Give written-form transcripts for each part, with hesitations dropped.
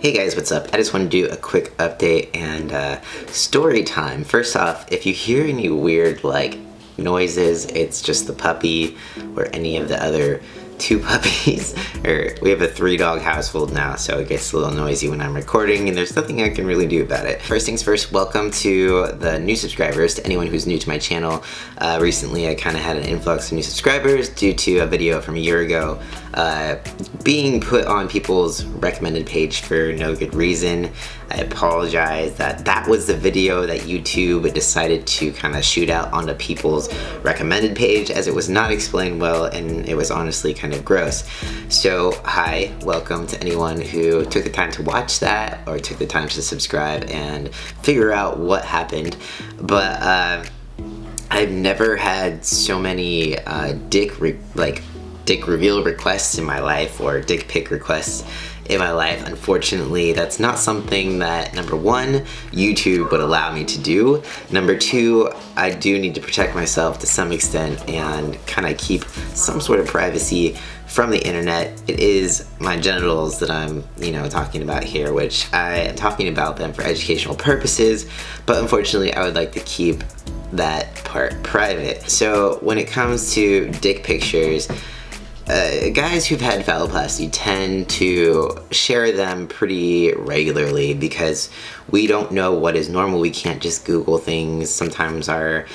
Hey guys, what's up? I just want to do a quick update and story time. First off, if you hear any weird noises, it's just the puppy or any of the other two puppies. Or we have a 3-dog household now, so it gets a little noisy when I'm recording and there's nothing I can really do about it. First things first, welcome to the new subscribers, to anyone who's new to my channel. Recently I kind of had an influx of new subscribers due to a video from a year ago being put on people's recommended page for no good reason. I apologize that was the video that YouTube decided to kind of shoot out onto people's recommended page, as it was not explained well and it was honestly kind of gross. So hi, welcome to anyone who took the time to watch that or took the time to subscribe and figure out what happened. But I've never had so many dick reveal requests in my life, or dick pic requests in my life. Unfortunately, that's not something that, number one, YouTube would allow me to do. Number two, I do need to protect myself to some extent and kind of keep some sort of privacy from the internet. It is my genitals that I'm, talking about here, which I am talking about them for educational purposes, but unfortunately I would like to keep that part private. So when it comes to dick pictures, guys who've had phalloplasty tend to share them pretty regularly because we don't know what is normal. We can't just Google things. Sometimes our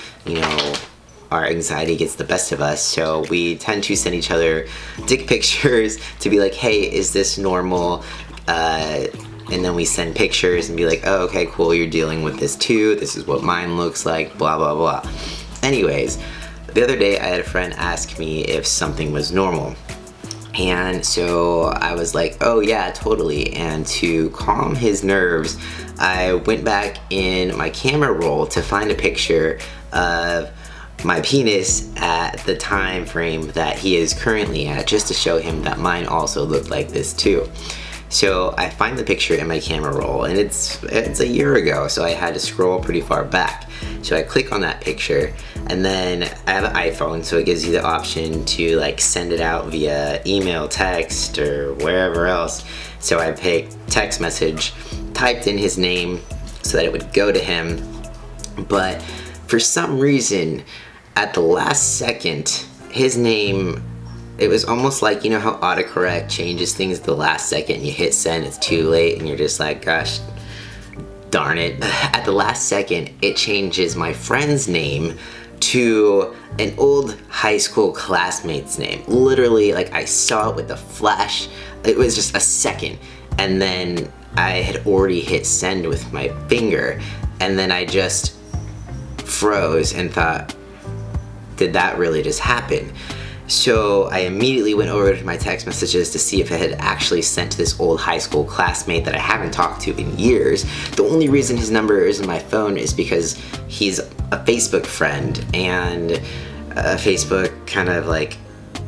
anxiety gets the best of us, so we tend to send each other dick pictures to be like, hey, is this normal? And then we send pictures and be like, oh, okay, cool, you're dealing with this too. This is what mine looks like, blah, blah, blah. Anyways, the other day I had a friend ask me if something was normal. And so I was like, oh yeah, totally. And to calm his nerves, I went back in my camera roll to find a picture of my penis at the time frame that he is currently at, just to show him that mine also looked like this too. So I find the picture in my camera roll, and it's a year ago, so I had to scroll pretty far back. So I click on that picture, and then I have an iPhone, so it gives you the option to send it out via email, text, or wherever else. So I picked text message, typed in his name so that it would go to him, but for some reason, at the last second, his name, it was almost like, how autocorrect changes things at the last second, you hit send, it's too late, and you're just like, gosh darn it. At the last second, it changes my friend's name to an old high school classmate's name. Literally, I saw it with the flash. It was just a second, and then I had already hit send with my finger, and then I just froze and thought, did that really just happen? So I immediately went over to my text messages to see if it had actually sent to this old high school classmate that I haven't talked to in years. The only reason his number is in my phone is because he's a Facebook friend, and Facebook kind of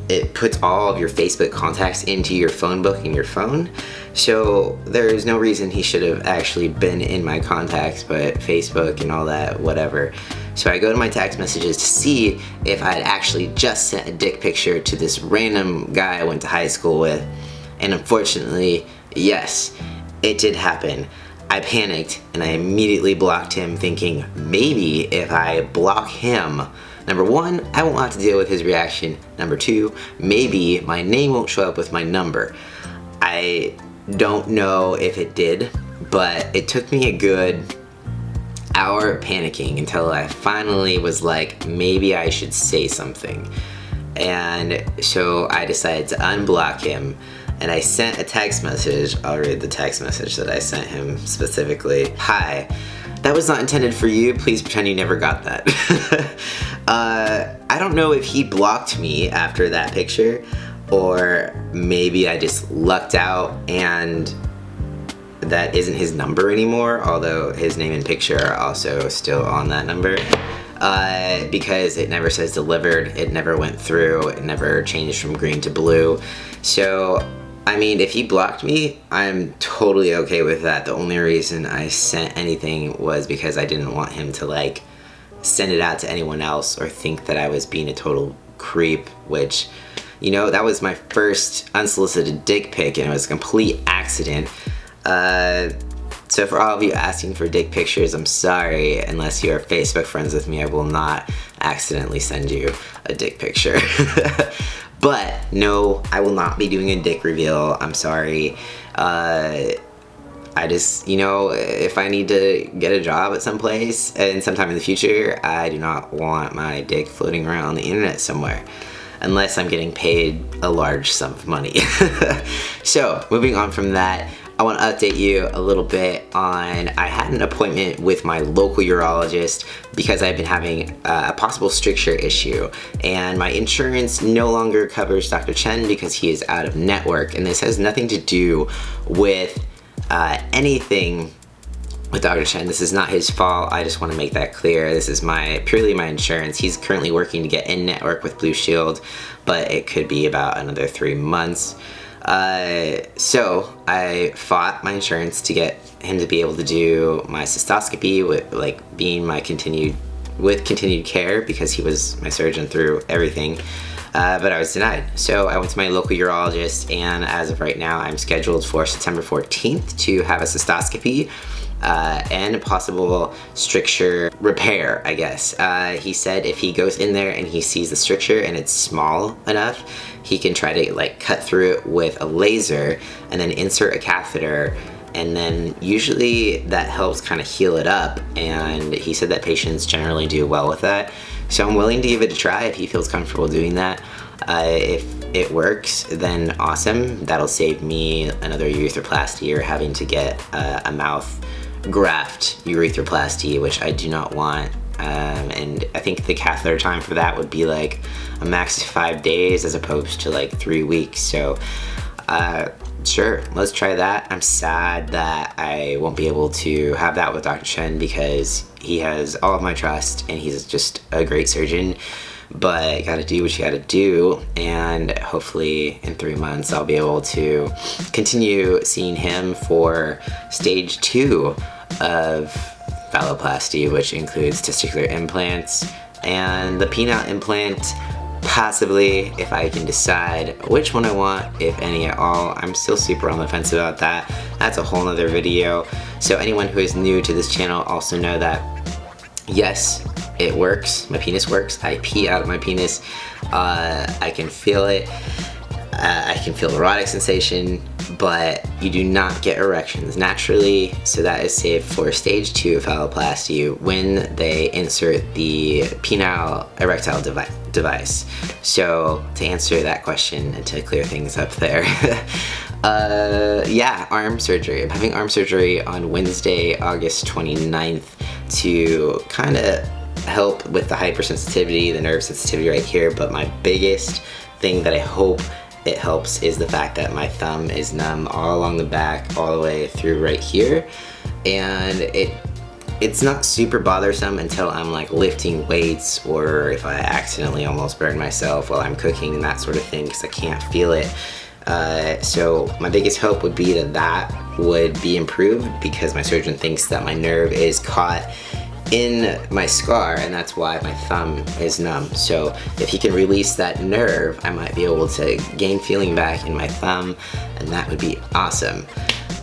it puts all of your Facebook contacts into your phone book in your phone. So there's no reason he should have actually been in my contacts, but Facebook and all that, whatever. So I go to my text messages to see if I had actually just sent a dick picture to this random guy I went to high school with. And unfortunately, yes, it did happen. I panicked and I immediately blocked him, thinking maybe if I block him, number one, I won't have to deal with his reaction. Number two, maybe my name won't show up with my number. I don't know if it did, but it took me a good hour panicking until I finally was like, maybe I should say something. And so I decided to unblock him, and I sent a text message. I'll read the text message that I sent him specifically. Hi, that was not intended for you. Please pretend you never got that. I don't know if he blocked me after that picture, or maybe I just lucked out and that isn't his number anymore, although his name and picture are also still on that number, because it never says delivered, it never went through, it never changed from green to blue. So I mean, if he blocked me, I'm totally okay with that. The only reason I sent anything was because I didn't want him to send it out to anyone else or think that I was being a total creep, which, that was my first unsolicited dick pic, and it was a complete accident. So for all of you asking for dick pictures, I'm sorry. Unless you're Facebook friends with me, I will not accidentally send you a dick picture. But no, I will not be doing a dick reveal. I'm sorry. I just, you know, if I need to get a job at some place and sometime in the future, I do not want my dick floating around the internet somewhere. Unless I'm getting paid a large sum of money. So, moving on from that, I want to update you a little bit on, I had an appointment with my local urologist because I've been having a possible stricture issue, and my insurance no longer covers Dr. Chen because he is out of network, and this has nothing to do with anything with Dr. Chen. This is not his fault. I just want to make that clear. This is purely my insurance. He's currently working to get in network with Blue Shield, but it could be about another 3 months. So I fought my insurance to get him to be able to do my cystoscopy with being my continued care, because he was my surgeon through everything. But I was denied. So I went to my local urologist, and as of right now, I'm scheduled for September 14th to have a cystoscopy and a possible stricture repair, I guess. He said if he goes in there and he sees the stricture and it's small enough, he can try to cut through it with a laser and then insert a catheter, and then usually that helps kind of heal it up, and he said that patients generally do well with that. So I'm willing to give it a try if he feels comfortable doing that. If it works, then awesome. That'll save me another urethroplasty or having to get a mouth graft urethroplasty, which I do not want. And I think the catheter time for that would be a max of 5 days as opposed to 3 weeks. So sure, let's try that. I'm sad that I won't be able to have that with Dr. Chen because he has all of my trust and he's just a great surgeon. But you gotta do what you gotta do, and hopefully in 3 months I'll be able to continue seeing him for stage 2 of phalloplasty, which includes testicular implants and the penile implant, possibly, if I can decide which one I want, if any at all. I'm still super on the fence about that. That's a whole nother video. So anyone who is new to this channel also know that yes, it works. My penis works. I pee out of my penis. I can feel it. I can feel erotic sensation, but you do not get erections naturally, so that is saved for stage 2 of phalloplasty when they insert the penile erectile device. So to answer that question and to clear things up there, yeah, arm surgery. I'm having arm surgery on Wednesday, August 29th to kind of help with the hypersensitivity, the nerve sensitivity right here, but my biggest thing that I hope it helps is the fact that my thumb is numb all along the back, all the way through right here, and it's not super bothersome until I'm lifting weights, or if I accidentally almost burn myself while I'm cooking and that sort of thing, because I can't feel it. So my biggest hope would be that would be improved, because my surgeon thinks that my nerve is caught in my scar, and that's why my thumb is numb. So if he can release that nerve, I might be able to gain feeling back in my thumb, and that would be awesome.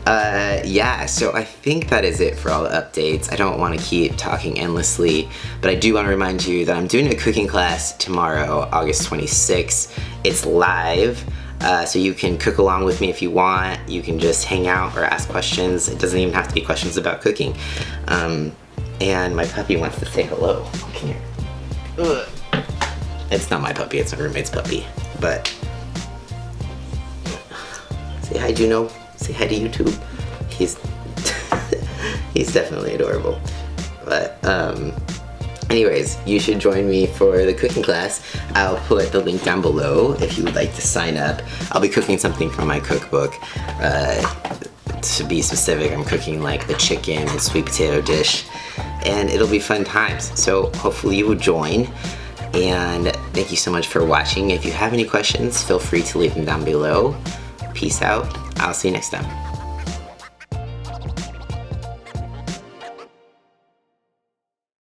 Yeah, so I think that is it for all the updates. I don't want to keep talking endlessly, but I do want to remind you that I'm doing a cooking class tomorrow, August 26th. It's live. So you can cook along with me if you want. You can just hang out or ask questions. It doesn't even have to be questions about cooking. And my puppy wants to say hello. Come here. Ugh. It's not my puppy, it's my roommate's puppy. But say hi, Juno. Say hi to YouTube. He's he's definitely adorable. But anyways, you should join me for the cooking class. I'll put the link down below if you would like to sign up. I'll be cooking something from my cookbook. To be specific, I'm cooking the chicken and sweet potato dish, and it'll be fun times. So hopefully you will join, and thank you so much for watching. If you have any questions, feel free to leave them down below. Peace out. I'll see you next time.